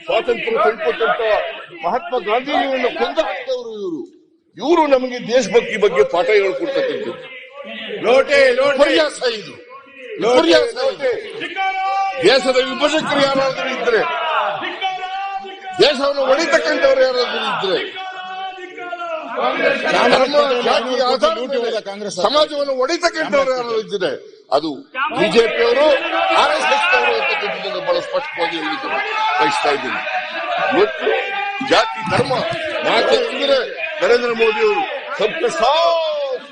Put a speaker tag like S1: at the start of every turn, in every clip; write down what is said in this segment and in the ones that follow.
S1: ಸ್ವಾತಂತ್ರ್ಯ ತಂದುಕೊಟ್ಟಂತ ಮಹಾತ್ಮ ಗಾಂಧೀಜಿಯನ್ನು ಕೊಂದವರು ಇವರು ನಮಗೆ ದೇಶಭಕ್ತಿ ಬಗ್ಗೆ ಪಾಠ ಹೇಳ್ಕೊಡ್ತಕ್ಕಂಥದ್ದು ವಿಪರ್ಯಾಸ ಇದು. ದೇಶದ ವಿಭಜಕರು ಯಾರಾದರೂ ಇದ್ರೆ, ದೇಶವನ್ನು ಹೊಡಿತಕ್ಕಂಥವ್ರು ಯಾರಾದರೂ ಇದ್ರೆ, ಜಾತಿ ಆಧಾರದ ಕಾಂಗ್ರೆಸ್ ಸಮಾಜವನ್ನು ಹೊಡಿತಕ್ಕಂಥವ್ರು ಯಾರಾದರೂ ಇದ್ರೆ ಅದು ಬಿಜೆಪಿಯವರು, RSS ಅವರು ಅಂತಕ್ಕಂಥದ್ದನ್ನು ಬಹಳ ಸ್ಪಷ್ಟವಾಗಿ ಬಯಸ್ತಾ ಇದ್ದೀನಿ. ಇವತ್ತು ಜಾತಿ ಧರ್ಮ ಮಾತಾಡಿದ್ರೆ ನರೇಂದ್ರ ಮೋದಿ ಅವರು ಸಬ್ಕ ಸಾಥ್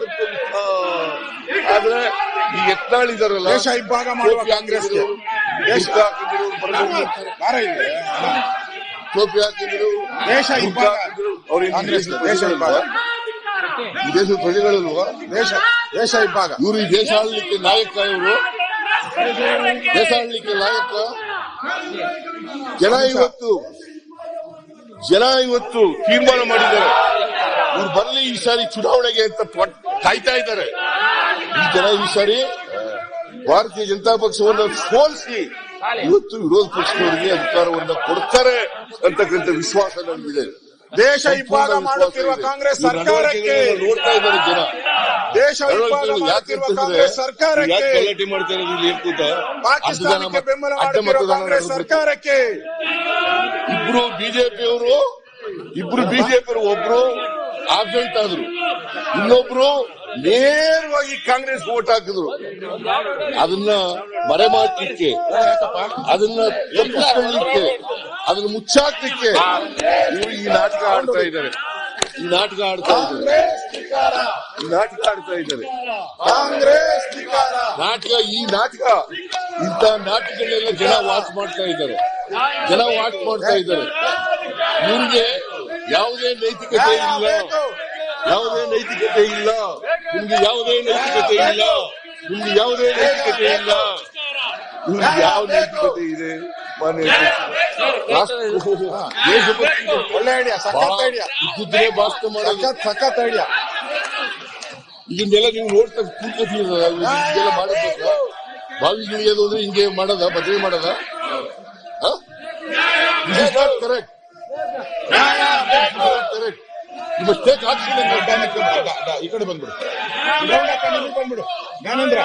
S1: ಸಬ್ಕ ವಿಕಾಸ್. ಆದ್ರೆ ಈ ಯತ್ನಾಳಿದಾರಲ್ಲ
S2: ದೇಶ ಇಬ್ಬಾಗ ಮಾಡುವ ಕಾಂಗ್ರೆಸ್ಗೆ
S1: ಟೋಪಿ ಹಾಕಿದ್ರು,
S2: ದೇಶ ಇಬ್ಬಾಗ
S1: ಈ ದೇಶದ ಪ್ರಜೆಗಳಲ್ವಾ,
S2: ದೇಶ ಇಬ್ಬಾಗ
S1: ಇವರು ಈ ದೇಶ ಆಳ್ಲಿಕ್ಕೆ ನಾಯಕ, ಇವರು ದೇಶ ಆಳ್ಲಿಕ್ಕೆ ನಾಯಕ. ಜನ ಇವತ್ತು ತೀರ್ಮಾನ ಮಾಡಿದ್ದಾರೆ, ಇವ್ರು ಬರ್ಲಿ ಈ ಸಾರಿ ಚುನಾವಣೆಗೆ ಅಂತ ಕಾಯ್ತಾ ಇದ್ದಾರೆ. ಈ ಜನ ಈ ಸಾರಿ ಭಾರತೀಯ ಜನತಾ ಪಕ್ಷವನ್ನು ಸೋಲಿಸಿ ಇವತ್ತು ವಿರೋಧ ಪಕ್ಷದವರಿಗೆ ಅಧಿಕಾರವನ್ನು ಕೊಡ್ತಾರೆ ಅಂತಕ್ಕಂಥ ವಿಶ್ವಾಸ ನಮಗಿದೆ.
S2: ದೇಶ ಇಬ್ಬಾಗ ಮಾಡುತ್ತಿರುವ ಕಾಂಗ್ರೆಸ್ ಸರ್ಕಾರಕ್ಕೆ
S1: ನೋಡ್ತಾ ಇದ್ದಾರೆ ಜನ.
S2: ದೇಶ ಇಬ್ಬಾಗ ಮಾಡುತ್ತಿರುವ ಕಾಂಗ್ರೆಸ್ ಸರ್ಕಾರಕ್ಕೆ
S1: ಗಲಾಟೆ ಮಾಡ್ತಾ ಇರೋದು ಇಲ್ಲಿ ಕೂತ
S2: ಪಾಕಿಸ್ತಾನಕ್ಕೆ ಬೆಂಬಲ ಮಾಡುತ್ತಿರುವ ಕಾಂಗ್ರೆಸ್ ಸರ್ಕಾರಕ್ಕೆ
S1: ಇಬ್ರು ಬಿಜೆಪಿಯವರು ಒಬ್ರು ಆಬ್ಸೆಂಟ್ ಆದ್ರು, ಇನ್ನೊಬ್ರು ನೇರವಾಗಿ ಕಾಂಗ್ರೆಸ್ ವೋಟ್ ಹಾಕಿದ್ರು. ಅದನ್ನ ಮರೆಮಾಚಲಿಕ್ಕೆ, ಅದನ್ನ ತಪ್ಪಿಸ್ಕೊಳ್ಳಲಿಕ್ಕೆ, ಅದನ್ನ ಮುಚ್ಚಾಕ್ಲಿಕ್ಕೆ ಇವರು ಈ ನಾಟಕ ಆಡ್ತಾ ಇದ್ದಾರೆ. ಇಂಥ ನಾಟಕಗಳೆಲ್ಲ ಜನ ವಾಚ್ ಮಾಡ್ತಾ ಇದ್ದಾರೆ. ಇವ್ರಿಗೆ ಯಾವುದೇ ನೈತಿಕತೆ ಇಲ್ಲ, ನಿಮ್ಗೆ ಯಾವುದೇ ನೈತಿಕತೆ ಇಲ್ಲ. ಯಾವ ನೈತಿಕತೆ ಇದೆ? ದೇಶಭಕ್ತಿ
S2: ಒಳ್ಳೆ ಐಡಿಯಾ, ಸಖತ್ ಐಡಿಯಾ,
S1: ಇದ್ದಿದ್ರೆ ಭಾಷಣ ಮಾಡೋದು,
S2: ಸಖತ್ ಐಡಿಯಾ.
S1: ಇದನ್ನೆಲ್ಲ ನೀವು ನೋಡ್ತಾ ಕೂತ್ಕೊತಿರಲ್ಲ, ಇದೆಲ್ಲ ಮಾಡಬೇಕು. ಬಾವಿ ಗಿಳಿಯೋದು ಅಂದ್ರೆ ಹಿಂಗೆ ಮಾಡೋದ, ಬದಲಿ ಮಾಡೋದ? Correct. You must take action in the
S2: ಈ ಕಡೆ ಬಂದ್ಬಿಡು, ಜ್ಞಾನೇಂದ್ರ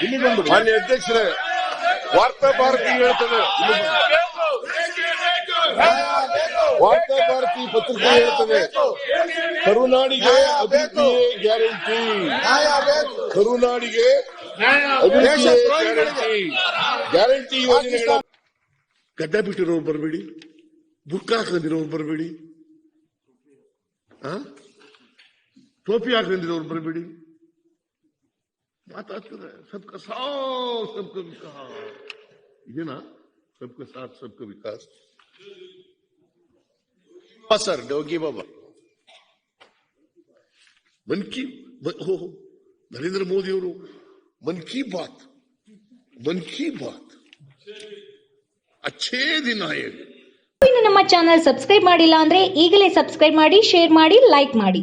S2: ಇಲ್ಲಿ ಬಂದ್ಬಿಡು.
S1: ಮಾನ್ಯ ಅಧ್ಯಕ್ಷರೇ, ವಾರ್ತಾ ಭಾರತಿ ಹೇಳ್ತದೆ, ವಾರ್ತಾ ಭಾರತಿ ಪತ್ರಿಕೆ ಹೇಳ್ತದೆ, ಕರುನಾಡಿಗೆ ಅಭಿವೃದ್ಧಿಯೇ ಗ್ಯಾರಂಟಿ, ಕರುನಾಡಿಗೆ ಅಭಿವೃದ್ಧಿಯೇ ಗ್ಯಾರಂಟಿ ಯೋಜನೆಗಳ ಗಡ್ಡ ಬಿಟ್ಟಿರೋರು ಬರಬೇಡಿ, ಬುರ್ಕ ಹಾಕೊಂಡಿರೋರು ಬರಬೇಡಿ, ಟೋಪಿ ಹಾಕೊಂಡಿರೋರು ಬರಬೇಡಿ. ಮಾತಾಡ್ತಾರೆ ಸಬ್ಕ ಸಾಥ್ ಸಬ್ಕ ವಿಕಾಸ್, ಇದೇನಾ ಸಬ್ಕ ಸಾಥ್ ಸಬ್ಕ ವಿಕಾಸ್? ಸರ್ ಡೋಗಿ ಬಾಬಾ ನರೇಂದ್ರ ಮೋದಿ ಅವರು ಮನ್ ಕಿ ಬಾತ್ ಅಚ್ಚೇ ದಿನ
S3: ಇನ್ನು ನಮ್ಮ ಚಾನಲ್ ಸಬ್ಸ್ಕ್ರೈಬ್ ಮಾಡಿಲ್ಲ ಅಂದ್ರೆ ಈಗಲೇ ಸಬ್ಸ್ಕ್ರೈಬ್ ಮಾಡಿ, ಶೇರ್ ಮಾಡಿ, ಲೈಕ್ ಮಾಡಿ.